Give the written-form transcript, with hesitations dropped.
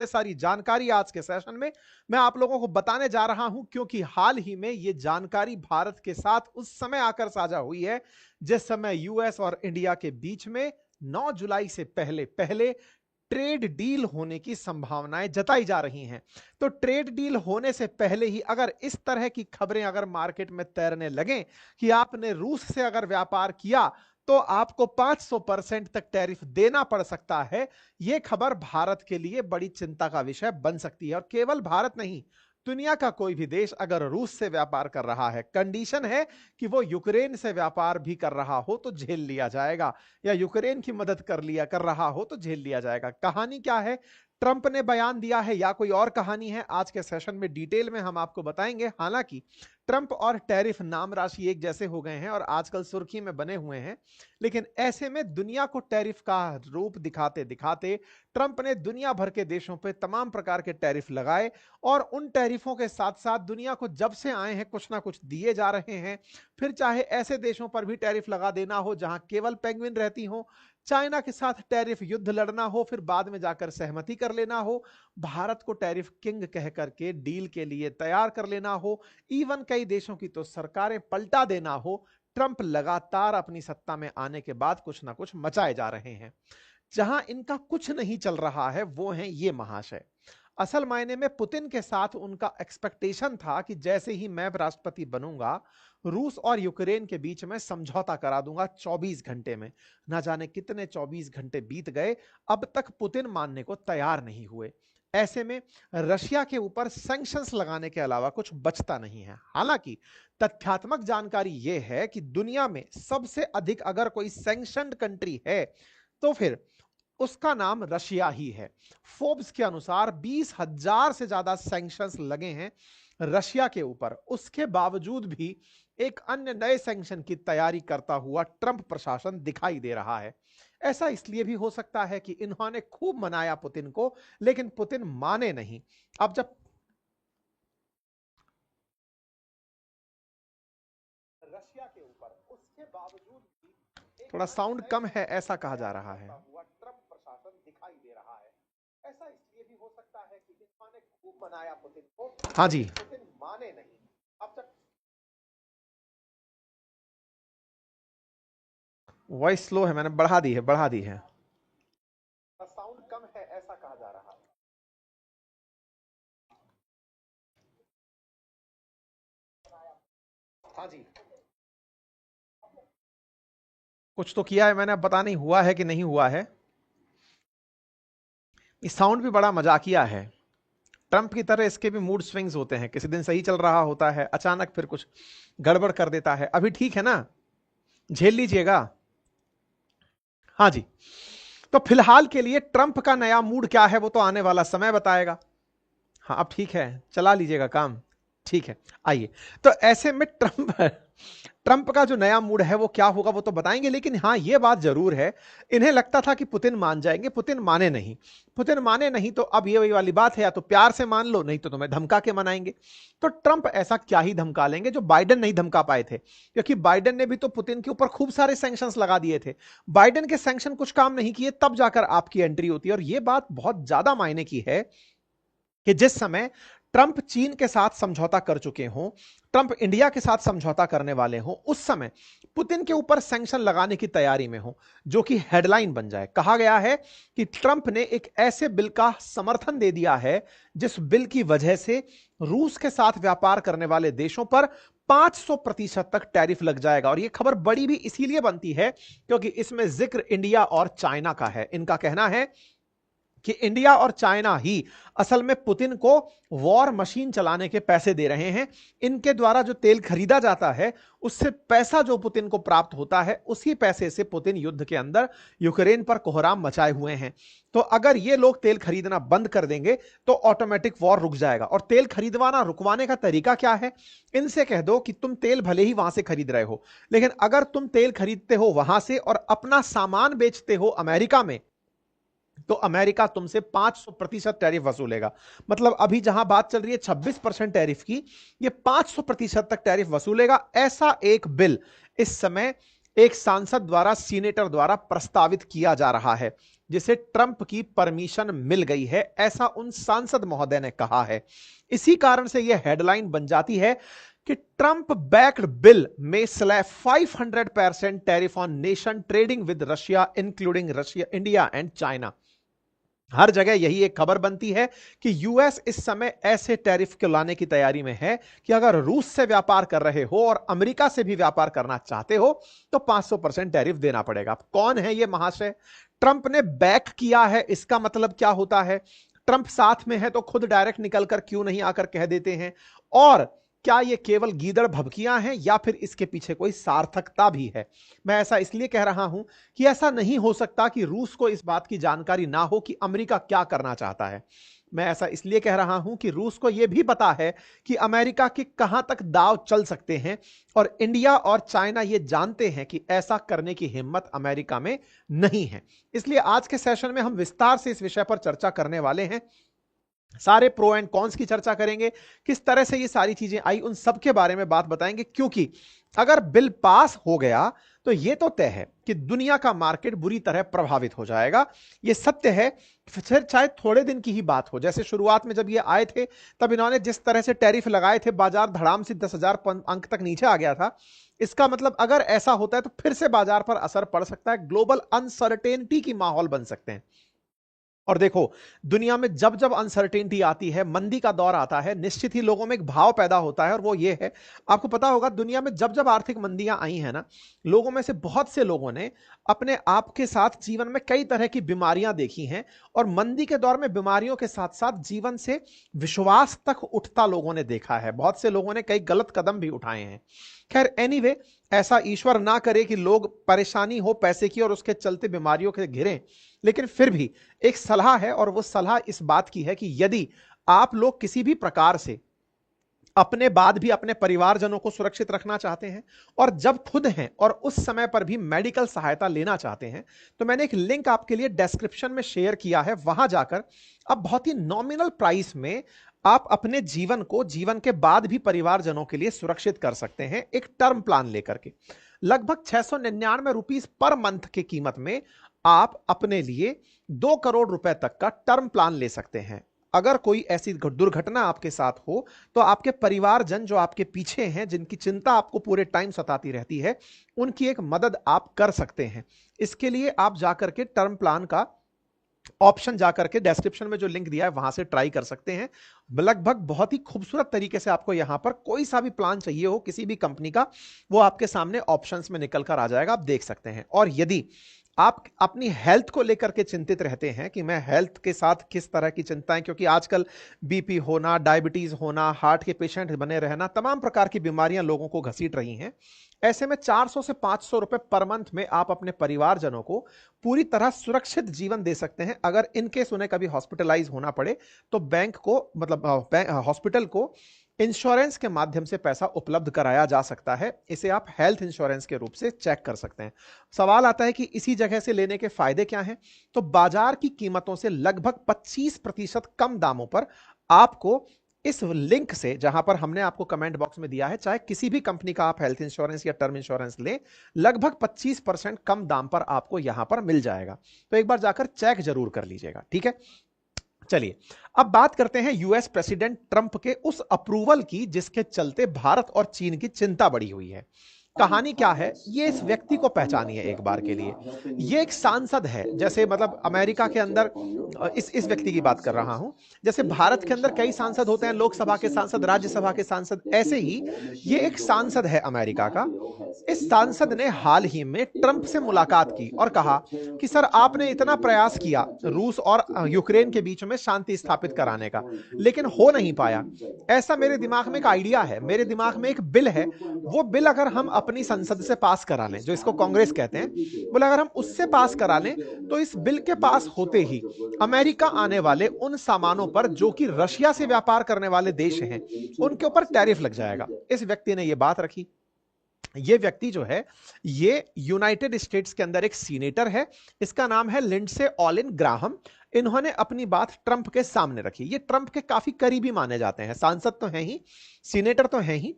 सारी जानकारी आज के सेशन में मैं आप लोगों को बताने जा रहा हूं, क्योंकि हाल ही में यह जानकारी भारत के साथ उस समय आकर साझा हुई है जिस समय यूएस और इंडिया के बीच में 9 जुलाई से पहले पहले ट्रेड डील होने की संभावनाएं जताई जा रही हैं। तो ट्रेड डील होने से पहले ही अगर इस तरह की खबरें अगर मार्केट में तैरने लगें कि आपने रूस से अगर व्यापार किया तो आपको 500% तक टैरिफ देना पड़ सकता है, यह खबर भारत के लिए बड़ी चिंता का विषय बन सकती है। और केवल भारत नहीं, दुनिया का कोई भी देश अगर रूस से व्यापार कर रहा है, कंडीशन है कि वो यूक्रेन से व्यापार भी कर रहा हो तो झेल लिया जाएगा, या यूक्रेन की मदद कर रहा हो तो झेल लिया जाएगा। कहानी क्या है, ट्रंप ने बयान दिया है या कोई और कहानी है, आज के सेशन में डिटेल में हम आपको बताएंगे। हालांकि ट्रंप और टैरिफ नाम राशि एक जैसे हो गए हैं और आजकल सुर्खी में बने हुए हैं, लेकिन ऐसे में दुनिया को टैरिफ का रूप दिखाते दिखाते ट्रंप ने दुनिया भर के देशों पर तमाम प्रकार के टैरिफ लगाए, और उन टैरिफों के साथ साथ दुनिया को जब से आए हैं कुछ ना कुछ दिए जा रहे हैं। फिर चाहे ऐसे देशों पर भी टैरिफ लगा देना हो जहां केवल पेंगुइन रहती हो, चाइना के साथ टैरिफ युद्ध लड़ना हो, फिर बाद में जाकर सहमति कर लेना हो, भारत को टैरिफ किंग कह करके डील के लिए तैयार कर लेना हो, इवन कई देशों की तो सरकारें पलटा देना हो, ट्रंप लगातार अपनी सत्ता में आने के बाद कुछ ना कुछ मचाए जा रहे हैं। जहां इनका कुछ नहीं चल रहा है वो है ये महाशय। असल मायने में पुतिन के साथ उनका एक्सपेक्टेशन था कि जैसे ही मैं राष्ट्रपति बनूंगा, रूस और यूक्रेन के बीच में समझौता करा दूंगा 24 घंटे में। ना जाने कितने 24 घंटे बीत गए, अब तक पुतिन मानने को तैयार नहीं हुए। ऐसे में रशिया के ऊपर सैंक्शंस लगाने के अलावा कुछ बचता नहीं है। हालांकि तथ्यात्मक जानकारी यह है कि दुनिया में सबसे अधिक अगर कोई सैंक्शनड कंट्री है तो फिर उसका नाम रशिया ही है। फोर्ब्स के अनुसार 20,000 से ज्यादा सैंक्शंस लगे हैं रशिया के ऊपर। उसके बावजूद भी एक अन्य नए सैंक्शन की तैयारी करता हुआ ट्रंप प्रशासन दिखाई दे रहा है। ऐसा इसलिए भी हो सकता है कि इन्होंने खूब मनाया पुतिन को, लेकिन पुतिन माने नहीं। अब जब रशिया के ऊपर उसके बावजूद भी थोड़ा साउंड कम है ऐसा कहा जा रहा है, ट्रंप प्रशासन दिखाई दे रहा है। ऐसा इसलिए भी हो सकता है कि इन्होंने खूब मनाया पुतिन को, हाँ जी, पुतिन माने नहीं। अब जब वॉइस स्लो है, मैंने बढ़ा दी है साउंड कम है ऐसा कहा जा रहा है। हाँ जी, कुछ तो किया है मैंने, अब पता नहीं हुआ है कि नहीं हुआ है। इस साउंड भी बड़ा मजाकिया है। ट्रंप की तरह इसके भी मूड स्विंग्स होते हैं, किसी दिन सही चल रहा होता है, अचानक फिर कुछ गड़बड़ कर देता है। अभी ठीक है ना, झेल लीजिएगा। हाँ जी, तो फिलहाल के लिए ट्रंप का नया मूड क्या है वो तो आने वाला समय बताएगा। हाँ अब ठीक है, चला लीजिएगा काम, ठीक है। आइए, तो ऐसे में ट्रंप का जो नया मूड है वो क्या होगा वो तो बताएंगे, लेकिन हाँ ये बात जरूर है, इन्हें लगता था कि पुतिन मान जाएंगे, पुतिन माने नहीं। पुतिन माने नहीं तो अब ये वही वाली बात है, या तो प्यार से मान लो, नहीं तो तुम्हें धमका के मनाएंगे। तो ट्रंप ऐसा क्या ही धमका लेंगे जो बाइडेन नहीं धमका पाए थे, क्योंकि बाइडेन ने भी तो पुतिन के ऊपर खूब सारे सैंक्शंस लगा दिए थे। बाइडेन के सैंक्शन कुछ काम नहीं किए, तब जाकर आपकी एंट्री होती है। और ये बात बहुत ज्यादा मायने की है कि जिस समय ट्रंप चीन के साथ समझौता कर चुके हों, ट्रंप इंडिया के साथ समझौता करने वाले हों, उस समय पुतिन के ऊपर सैंक्शन लगाने की तैयारी में हो, जो कि हेडलाइन बन जाए। कहा गया है कि ट्रंप ने एक ऐसे बिल का समर्थन दे दिया है जिस बिल की वजह से रूस के साथ व्यापार करने वाले देशों पर 500% तक टैरिफ लग जाएगा। और यह खबर बड़ी भी इसीलिए बनती है क्योंकि इसमें जिक्र इंडिया और चाइना का है। इनका कहना है कि इंडिया और चाइना ही असल में पुतिन को वॉर मशीन चलाने के पैसे दे रहे हैं। इनके द्वारा जो तेल खरीदा जाता है उससे पैसा जो पुतिन को प्राप्त होता है, उसी पैसे से पुतिन युद्ध के अंदर यूक्रेन पर कोहराम मचाए हुए हैं। तो अगर ये लोग तेल खरीदना बंद कर देंगे तो ऑटोमेटिक वॉर रुक जाएगा। और तेल खरीदवाना रुकवाने का तरीका क्या है, इनसे कह दो कि तुम तेल भले ही वहां से खरीद रहे हो, लेकिन अगर तुम तेल खरीदते हो वहां से और अपना सामान बेचते हो अमेरिका में, तो अमेरिका तुमसे 500% टैरिफ वसूलेगा। मतलब अभी जहां बात चल रही है 26% टैरिफ की, ये 500% तक टैरिफ वसूलेगा। ऐसा एक बिल इस समय एक सांसद द्वारा, सीनेटर द्वारा प्रस्तावित किया जा रहा है। जिसे ट्रंप की परमिशन मिल गई है, ऐसा उन सांसद महोदय ने कहा है। इसी कारण से यह हेडलाइन बन जाती है कि ट्रंप बैक्ड बिल में slap 500% tariff on nation trading with Russia including Russia, India and China. हर जगह यही एक खबर बनती है कि यूएस इस समय ऐसे टैरिफ को लाने की तैयारी में है कि अगर रूस से व्यापार कर रहे हो और अमेरिका से भी व्यापार करना चाहते हो तो 500% टैरिफ देना पड़ेगा। कौन है यह महाशय? ट्रंप ने बैक किया है, इसका मतलब क्या होता है? ट्रंप साथ में है तो खुद डायरेक्ट निकलकर क्यों नहीं आकर कह देते हैं? और क्या ये केवल गीदड़ भभकियां हैं या फिर इसके पीछे कोई सार्थकता भी है? मैं ऐसा इसलिए कह रहा हूं कि ऐसा नहीं हो सकता कि रूस को इस बात की जानकारी ना हो कि अमेरिका क्या करना चाहता है। मैं ऐसा इसलिए कह रहा हूं कि रूस को यह भी पता है कि अमेरिका के कहां तक दांव चल सकते हैं और इंडिया और चाइना ये जानते हैं कि ऐसा करने की हिम्मत अमेरिका में नहीं है। इसलिए आज के सेशन में हम विस्तार से इस विषय पर चर्चा करने वाले हैं। सारे प्रो एंड कॉन्स की चर्चा करेंगे, किस तरह से ये सारी चीजें आई उन सब के बारे में बात बताएंगे, क्योंकि अगर बिल पास हो गया तो यह तो तय है कि दुनिया का मार्केट बुरी तरह प्रभावित हो जाएगा। यह सत्य है। फिर चाहे थोड़े दिन की ही बात हो, जैसे शुरुआत में जब ये आए थे तब इन्होंने जिस तरह से टैरिफ लगाए थे, बाजार धड़ाम से 10,000 अंक तक नीचे आ गया था। इसका मतलब अगर ऐसा होता है तो फिर से बाजार पर असर पड़ सकता है, ग्लोबल अनसर्टेनिटी की माहौल बन सकते हैं। और देखो, दुनिया में जब जब अनसर्टेनिटी आती है, मंदी का दौर आता है, निश्चित ही लोगों में एक भाव पैदा होता है और वो ये है, आपको पता होगा दुनिया में जब जब आर्थिक मंदियां आई हैं ना, लोगों में से बहुत से लोगों ने अपने आप के साथ जीवन में कई तरह की बीमारियां देखी हैं और मंदी के दौर में बीमारियों के साथ साथ जीवन से विश्वास तक उठता लोगों ने देखा है। बहुत से लोगों ने कई गलत कदम भी उठाए हैं। खैर एनीवे, ऐसा ईश्वर ना करे कि लोग परेशानी हो पैसे की और उसके चलते बीमारियों के घिरें, लेकिन फिर भी एक सलाह है और वो सलाह इस बात की है कि यदि आप लोग किसी भी प्रकार से अपने बाद भी अपने परिवारजनों को सुरक्षित रखना चाहते हैं और जब खुद हैं और उस समय पर भी मेडिकल सहायता लेना चाहते हैं, तो मैंने एक लिंक आपके लिए डिस्क्रिप्शन में शेयर किया है। वहां जाकर आप बहुत ही नॉमिनल प्राइस में आप अपने जीवन को जीवन के बाद भी परिवारजनों के लिए सुरक्षित कर सकते हैं, एक टर्म प्लान लेकर के। लगभग 699 रुपीस पर मंथ की कीमत में आप अपने लिए 2 करोड़ रुपए तक का टर्म प्लान ले सकते हैं। अगर कोई ऐसी दुर्घटना आपके साथ हो तो आपके परिवारजन जो आपके पीछे हैं, जिनकी चिंता आपको पूरे टाइम सताती रहती है, उनकी एक मदद आप कर सकते हैं। इसके लिए आप जाकर के टर्म प्लान का ऑप्शन जाकर के डिस्क्रिप्शन में जो लिंक दिया है वहां से ट्राई कर सकते हैं। लगभग बहुत ही खूबसूरत तरीके से आपको यहां पर कोई सा भी प्लान चाहिए हो किसी भी कंपनी का, वो आपके सामने ऑप्शंस में निकल कर आ जाएगा, आप देख सकते हैं। और यदि आप अपनी हेल्थ को लेकर के चिंतित रहते हैं कि मैं हेल्थ के साथ किस तरह की चिंताएं, क्योंकि आजकल बीपी होना, डायबिटीज होना, हार्ट के पेशेंट बने रहना, तमाम प्रकार की बीमारियां लोगों को घसीट रही हैं, ऐसे में 400 से 500 रुपए पर मंथ में आप अपने परिवारजनों को पूरी तरह सुरक्षित जीवन दे सकते हैं। अगर इनकेस उन्हें कभी हॉस्पिटलाइज होना पड़े तो बैंक को, मतलब हॉस्पिटल को इंश्योरेंस के माध्यम से पैसा उपलब्ध कराया जा सकता है। इसे आप हेल्थ इंश्योरेंस के रूप से चेक कर सकते हैं। सवाल आता है कि इसी जगह से लेने के फायदे क्या हैं? तो बाजार की कीमतों से लगभग 25% कम दामों पर आपको इस लिंक से, जहां पर हमने आपको कमेंट बॉक्स में दिया है, चाहे किसी भी कंपनी का आप हेल्थ इंश्योरेंस या टर्म इंश्योरेंस लें, लगभग 25% कम दाम पर आपको यहां पर मिल जाएगा। तो एक बार जाकर चेक जरूर कर लीजिएगा, ठीक है। चलिए अब बात करते हैं यूएस प्रेसिडेंट ट्रंप के उस अप्रूवल की जिसके चलते भारत और चीन की चिंता बढ़ी हुई है। कहानी क्या है, ये इस व्यक्ति को पहचानिए एक बार के लिए। ये एक सांसद है, जैसे मतलब अमेरिका के अंदर इस व्यक्ति की बात कर रहा हूं। जैसे भारत के अंदर कई सांसद होते हैं, लोकसभा के सांसद, राज्यसभा के सांसद, ऐसे ही ये एक सांसद है अमेरिका का। इस सांसद ने हाल ही में ट्रंप से मुलाकात की और कहा कि सर, आपने इतना प्रयास किया रूस और यूक्रेन के बीच में शांति स्थापित कराने का, लेकिन हो नहीं पाया। ऐसा मेरे दिमाग में एक आइडिया है, मेरे दिमाग में एक बिल है। वो बिल अगर हम अपनी संसद से पास करा लें, जो इसको कांग्रेस कहते हैं, बोले अगर हम उससे पास करा लें तो इस बिल के पास होते ही अमेरिका आने वाले उन सामानों पर जो कि रशिया से व्यापार करने वाले देश हैं, उनके ऊपर टैरिफ लग जाएगा। इस व्यक्ति ने यह बात रखी। ये व्यक्ति जो है, ये यूनाइटेड स्टेट्स के अंदर एक सीनेटर है। इसका नाम है लिंडसे ऑलिन ग्राहम। इन्होंने अपनी बात ट्रंप के सामने रखी। ये ट्रंप के काफी करीबी माने जाते हैं, सांसद तो हैं ही, सीनेटर तो हैं ही।